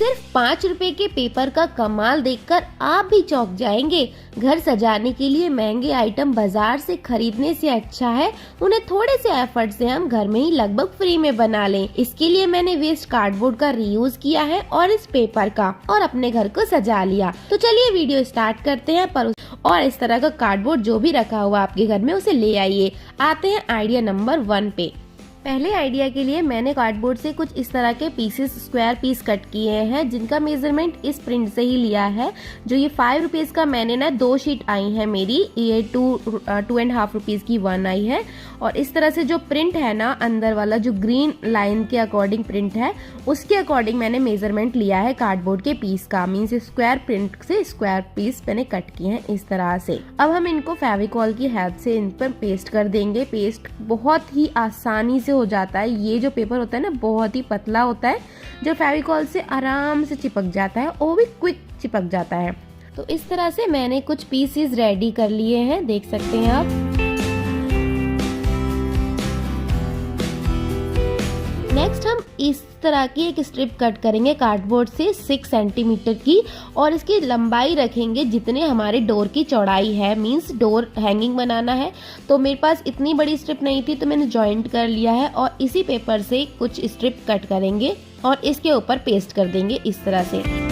सिर्फ 5 रुपए के पेपर का कमाल देखकर आप भी चौंक जाएंगे। घर सजाने के लिए महंगे आइटम बाजार से खरीदने से अच्छा है उन्हें थोड़े से एफर्ट से हम घर में ही लगभग फ्री में बना लें। इसके लिए मैंने वेस्ट कार्डबोर्ड का रीयूज किया है और इस पेपर का, और अपने घर को सजा लिया। तो चलिए वीडियो स्टार्ट करते हैं। और इस तरह का कार्डबोर्ड जो भी रखा हुआ आपके घर में उसे ले आइए। आते हैं आइडिया नंबर 1 पे। पहले आइडिया के लिए मैंने कार्डबोर्ड से कुछ इस तरह के पीसेस, स्क्वायर पीस कट किए हैं, जिनका मेजरमेंट इस प्रिंट से ही लिया है। जो ये 5 रुपीज का मैंने ना 2 शीट आई है मेरी, ये 2.5 रुपीज की 1 आई है। और इस तरह से जो प्रिंट है ना अंदर वाला, जो ग्रीन लाइन के अकॉर्डिंग प्रिंट है, उसके अकॉर्डिंग मैंने मेजरमेंट लिया है कार्डबोर्ड के पीस का। मीन्स स्क्वायर प्रिंट से स्क्वायर पीस मैंने कट किए हैं इस तरह से। अब हम इनको फेविकॉल की हेल्प से इन पर पेस्ट कर देंगे। पेस्ट बहुत ही आसानी से हो जाता है। ये जो पेपर होता है ना बहुत ही पतला होता है, जो फेविकॉल से आराम से चिपक जाता है, वो भी क्विक चिपक जाता है। तो इस तरह से मैंने कुछ पीसेस रेडी कर लिए हैं, देख सकते हैं आप। नेक्स्ट हम इस तरह की एक स्ट्रिप कट करेंगे कार्डबोर्ड से 6 सेंटीमीटर की, और इसकी लंबाई रखेंगे जितने हमारे डोर की चौड़ाई है। मींस डोर हैंगिंग बनाना है, तो मेरे पास इतनी बड़ी स्ट्रिप नहीं थी तो मैंने जॉइंट कर लिया है। और इसी पेपर से कुछ स्ट्रिप कट करेंगे और इसके ऊपर पेस्ट कर देंगे इस तरह से।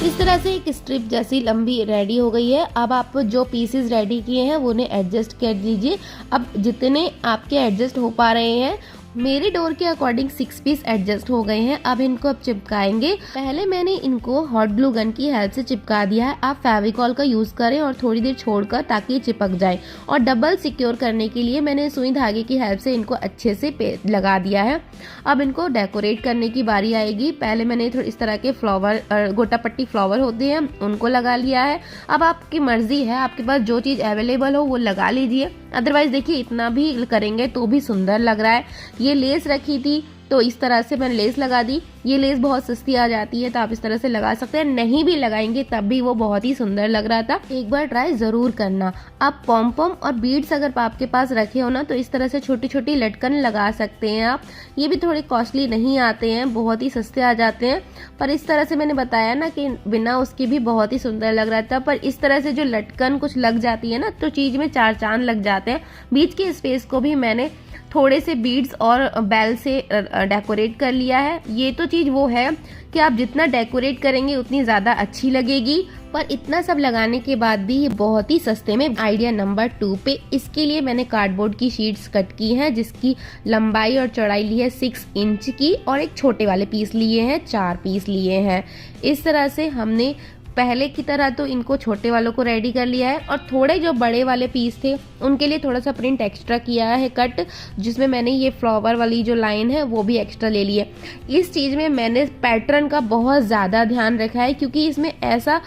इस तरह से एक स्ट्रिप जैसी लंबी रेडी हो गई है। अब आप जो पीसेस रेडी किए हैं वो उन्हें एडजस्ट कर दीजिए। अब जितने आपके एडजस्ट हो पा रहे हैं, मेरे डोर के अकॉर्डिंग 6 पीस एडजस्ट हो गए हैं। अब इनको अब चिपकाएंगे। पहले मैंने इनको हॉट ग्लू गन की हेल्प से चिपका दिया है। आप फेविकॉल का यूज करें और थोड़ी देर छोड़कर, ताकि ये चिपक जाए। और डबल सिक्योर करने के लिए मैंने सुई धागे की हेल्प से इनको अच्छे से लगा दिया है। अब इनको डेकोरेट करने की बारी आएगी। पहले मैंने थोड़ी इस तरह के फ्लावर, गोटा पट्टी फ्लावर होते हैं, उनको लगा लिया है। अब आपकी मर्जी है, आपके पास जो चीज अवेलेबल हो वो लगा लीजिए। अदरवाइज देखिए इतना भी करेंगे तो भी सुंदर लग रहा है। ये लेस रखी थी तो इस तरह से मैंने लेस लगा दी। ये लेस बहुत सस्ती आ जाती है तो आप इस तरह से लगा सकते हैं, नहीं भी लगाएंगे तब भी वो बहुत ही सुंदर लग रहा था। एक बार ट्राई जरूर करना। आप पॉम पॉम और बीड्स अगर आपके पास रखे हो ना, तो इस तरह से छोटी छोटी लटकन लगा सकते हैं आप। ये भी थोड़े कॉस्टली नहीं आते हैं, बहुत ही सस्ते आ जाते हैं। पर इस तरह से मैंने बताया ना कि बिना उसके भी बहुत ही सुंदर लग रहा था। पर इस तरह से जो लटकन कुछ लग जाती है ना, तो चीज में 4 चांद लग जाते हैं। बीच के स्पेस को भी मैंने थोड़े से बीड्स और बेल से डेकोरेट कर लिया है। ये तो चीज वो है कि आप जितना डेकोरेट करेंगे उतनी ज्यादा अच्छी लगेगी। पर इतना सब लगाने के बाद भी ये बहुत ही सस्ते में। आइडिया नंबर 2 पे, इसके लिए मैंने कार्डबोर्ड की शीट्स कट की हैं, जिसकी लंबाई और चौड़ाई ली है 6 इंच की, और एक छोटे वाले पीस लिए हैं, 4 पीस लिए हैं। इस तरह से हमने पहले की तरह तो इनको छोटे वालों को रेडी कर लिया है, और थोड़े जो बड़े वाले पीस थे उनके लिए थोड़ा सा प्रिंट एक्स्ट्रा किया है कट, जिसमें मैंने ये फ्लावर वाली जो लाइन है वो भी एक्स्ट्रा ले ली है। इस चीज में मैंने पैटर्न का बहुत ज्यादा ध्यान रखा है, क्योंकि इसमें ऐसा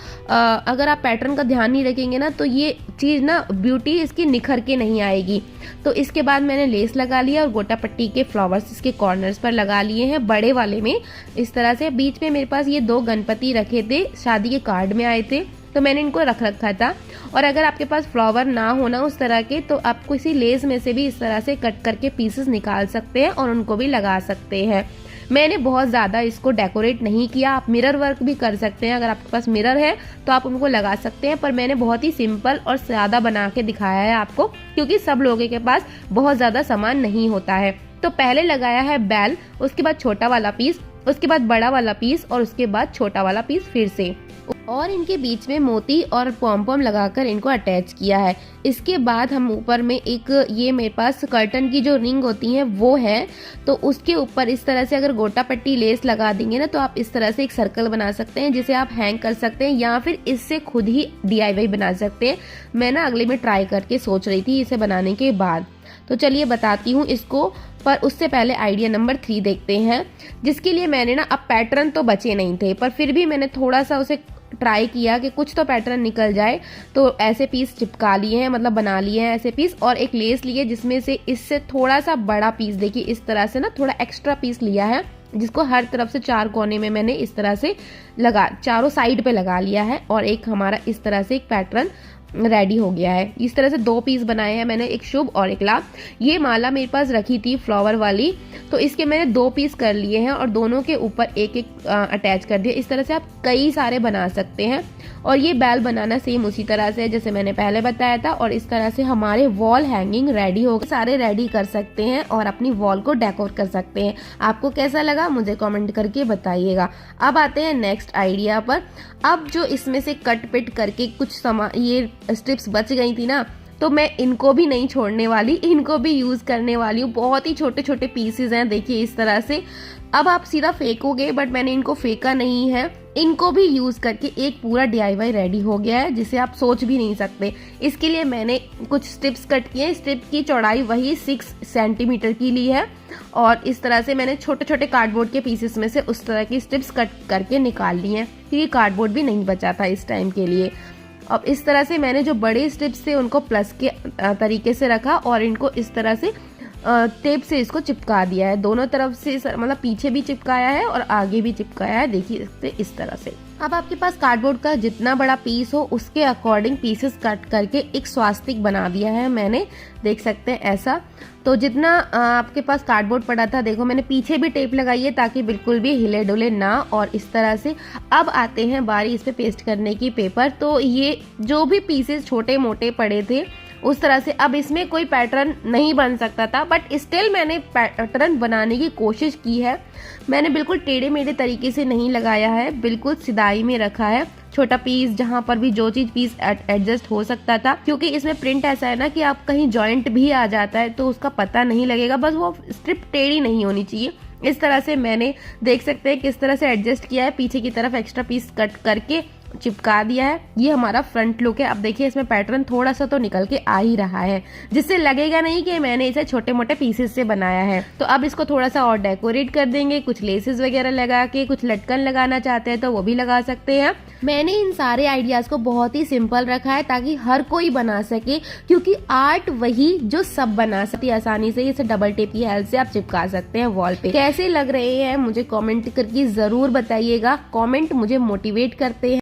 अगर आप पैटर्न का ध्यान नहीं रखेंगे ना, तो ये चीज ना ब्यूटी इसकी निखर के नहीं आएगी। तो इसके बाद मैंने लेस लगा लिया और गोटा पट्टी के फ्लावर्स इसके कॉर्नर्स पर लगा लिए हैं, बड़े वाले में इस तरह से। बीच में मेरे पास ये 2 गणपति रखे थे, शादी के कार्ड में आए थे, तो मैंने इनको रख रखा था। और अगर आपके पास फ्लावर ना होना उस तरह के, तो आप किसी लेस में से भी इस तरह से कट करके पीसेस निकाल सकते हैं और उनको भी लगा सकते हैं। मैंने बहुत ज्यादा इसको डेकोरेट नहीं किया। आप मिरर वर्क भी कर सकते हैं, अगर आपके पास मिरर है तो आप उनको लगा सकते हैं। पर मैंने बहुत ही सिंपल और सादा बना के दिखाया है आपको, क्योंकि सब लोगों के पास बहुत ज्यादा सामान नहीं होता है। तो पहले लगाया है बेल, उसके बाद छोटा वाला पीस, उसके बाद बड़ा वाला पीस, और उसके बाद छोटा वाला पीस फिर से, और इनके बीच में मोती और पॉम पॉम लगाकर इनको अटैच किया है। इसके बाद हम ऊपर में एक, ये मेरे पास कर्टन की जो रिंग होती है वो है, तो उसके ऊपर इस तरह से अगर गोटा पट्टी लेस लगा देंगे ना, तो आप इस तरह से एक सर्कल बना सकते हैं, जिसे आप हैंग कर सकते हैं, या फिर इससे खुद ही DIY बना सकते हैं। मैं ना अगले में ट्राई करके सोच रही थी इसे बनाने के बाद, तो चलिए बताती हूँ इसको। पर उससे पहले आइडिया नंबर 3 देखते हैं, जिसके लिए मैंने ना, अब पैटर्न तो बचे नहीं थे, पर फिर भी मैंने थोड़ा सा उसे ट्राई किया कि कुछ तो पैटर्न निकल जाए। तो ऐसे पीस चिपका लिए हैं, मतलब बना लिए हैं ऐसे पीस, और एक लेस लिए जिसमें से इससे थोड़ा सा बड़ा पीस, देखिए इस तरह से ना थोड़ा एक्स्ट्रा पीस लिया है, जिसको हर तरफ से 4 कोने में मैंने इस तरह से चारों साइड पे लगा लिया है। और एक हमारा इस तरह से एक पैटर्न रेडी हो गया है। इस तरह से 2 पीस बनाए हैं मैंने, एक शुभ और एक लाभ। ये माला मेरे पास रखी थी फ्लावर वाली, तो इसके मैंने 2 पीस कर लिए हैं और दोनों के ऊपर एक एक अटैच कर दिया। इस तरह से आप कई सारे बना सकते हैं। और ये बैल बनाना सेम उसी तरह से है जैसे मैंने पहले बताया था। और इस तरह से हमारे वॉल हैंगिंग रेडी हो गए। सारे रेडी कर सकते हैं और अपनी वॉल को डेकोर कर सकते हैं। आपको कैसा लगा मुझे कमेंट करके बताइएगा। अब आते हैं नेक्स्ट आइडिया पर। अब जो इसमें से कट पिट करके कुछ ये स्ट्रिप्स बच गई थी ना, तो मैं इनको भी नहीं छोड़ने वाली, इनको भी यूज करने वाली हूँ। बहुत ही छोटे छोटे पीसेस हैं, देखिए इस तरह से। अब आप सीधा फेंकोगे, बट मैंने इनको फेंका नहीं है। इनको भी यूज करके एक पूरा DIY रेडी हो गया है, जिसे आप सोच भी नहीं सकते। इसके लिए मैंने कुछ स्ट्रिप्स कट किए। स्ट्रिप की चौड़ाई वही 6 सेंटीमीटर की ली है और इस तरह से मैंने छोटे छोटे कार्डबोर्ड के पीसेस में से उस तरह की स्ट्रिप्स कट करके निकाल ली हैं, क्योंकि कार्डबोर्ड भी नहीं बचा था इस टाइम के लिए। अब इस तरह से मैंने जो बड़े स्ट्रिप्स थे उनको प्लस के तरीके से रखा और इनको इस तरह से टेप से इसको चिपका दिया है। दोनों तरफ से मतलब पीछे भी चिपकाया है और आगे भी चिपकाया है, देखिए इस तरह से। अब आपके पास कार्डबोर्ड का जितना बड़ा पीस हो उसके अकॉर्डिंग पीसेस कट करके एक स्वास्तिक बना दिया है मैंने, देख सकते हैं ऐसा। तो जितना आपके पास कार्डबोर्ड पड़ा था, देखो मैंने पीछे भी टेप लगाई है ताकि बिल्कुल भी हिले डुले ना। और इस तरह से अब आते हैं बारी इस पे पेस्ट करने की पेपर। तो ये जो भी पीसेस छोटे मोटे पड़े थे उस तरह से, अब इसमें कोई पैटर्न नहीं बन सकता था, बट स्टिल मैंने पैटर्न बनाने की कोशिश की है। मैंने बिल्कुल टेढ़े मेढ़े तरीके से नहीं लगाया है, बिल्कुल सिधाई में रखा है। छोटा पीस जहां पर भी जो चीज पीस एडजस्ट हो सकता था, क्योंकि इसमें प्रिंट ऐसा है ना कि आप कहीं जॉइंट भी आ जाता है तो उसका पता नहीं लगेगा, बस वो स्ट्रिप टेढ़ी नहीं होनी चाहिए। इस तरह से मैंने देख सकते हैं किस तरह से एडजस्ट किया है। पीछे की तरफ एक्स्ट्रा पीस कट करके चिपका दिया है। ये हमारा फ्रंट लुक है। अब देखिए इसमें पैटर्न थोड़ा सा तो निकल के आ ही रहा है, जिससे लगेगा नहीं कि मैंने इसे छोटे मोटे पीसेस से बनाया है। तो अब इसको थोड़ा सा और डेकोरेट कर देंगे, कुछ लेसेस वगैरह लगा के, कुछ लटकन लगाना चाहते हैं तो वो भी लगा सकते हैं। मैंने इन सारे आइडियाज को बहुत ही सिंपल रखा है ताकि हर कोई बना सके, क्योंकि आर्ट वही जो सब बना सकते आसानी से। इसे डबल टेप की हेल्प से आप चिपका सकते हैं वॉल पे। कैसे लग रहे हैं मुझे कमेंट करके जरूर बताइएगा। कमेंट मुझे मोटिवेट करते हैं।